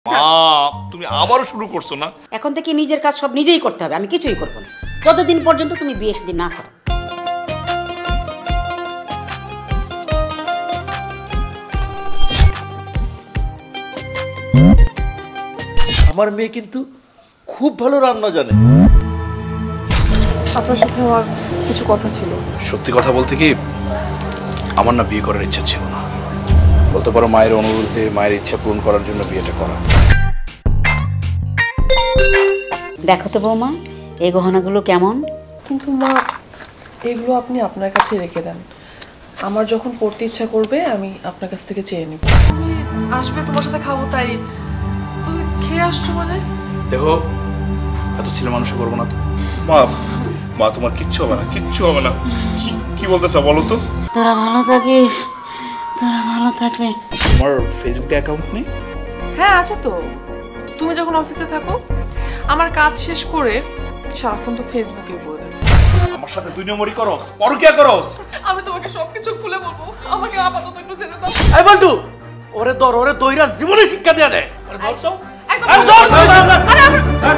মা তুমি আবারও শুরু করছো না? এখন থেকে নিজের কাজ সব নিজেই করতে হবে, আমি কিছুই করব না যতদিন পর্যন্ত তুমি বিয়ে শাদী না করো। আমার মেয়ে কিন্তু খুব ভালো রান্না জানে। আপনার সাথে আমার কিছু কথা ছিল। সত্যি কথা বলতে কি, আমার না বিয়ে করার ইচ্ছা ছিল না। বলতে পারো মায়ের অনুরোধে, মায়ের ইচ্ছা পূরণ করার জন্য বিয়েটা করা। দেখো তো বৌমা, এই গহনাগুলো কেমন? কিন্তু মা, এগুলো আপনি আপনার কাছে রেখে দেন। আমার যখন পড়তে ইচ্ছা করবে আমি আপনার কাছ থেকে চেয়ে নেব। তুমি আসবে, তোমার সাথে খাবো, তাই তুমি খেয়ে আসছো মানে? দেখো, এত ছেলে মানুষও করবো না তো। মা মা তোমার কিচ্ছু হবে না, কিচ্ছু হবে না। কি বলতে চাও বলো তো? তোরা ভালো থাকিস, তোরা ভালো থাকবে। তোমার ফেসবুকে অ্যাকাউন্ট নেই? হ্যাঁ আছে তো। তুমি যখন অফিসে থাকো, আমার কাজ শেষ করে সারাক্ষণ তো ফেসবুকে পড়ে থাকি। আমার সাথে দুই নম্বরই করস, পরকিয়া করস। আমি তোমাকে সবকিছু খুলে বলবো, আমাকে আপাতত একটু যেতে দাও। এই বল্টু, ওরে দইরা জীবনে শিক্ষা দেয়া দেয়। আরে ধর তো। একদম আরে ধর। আরে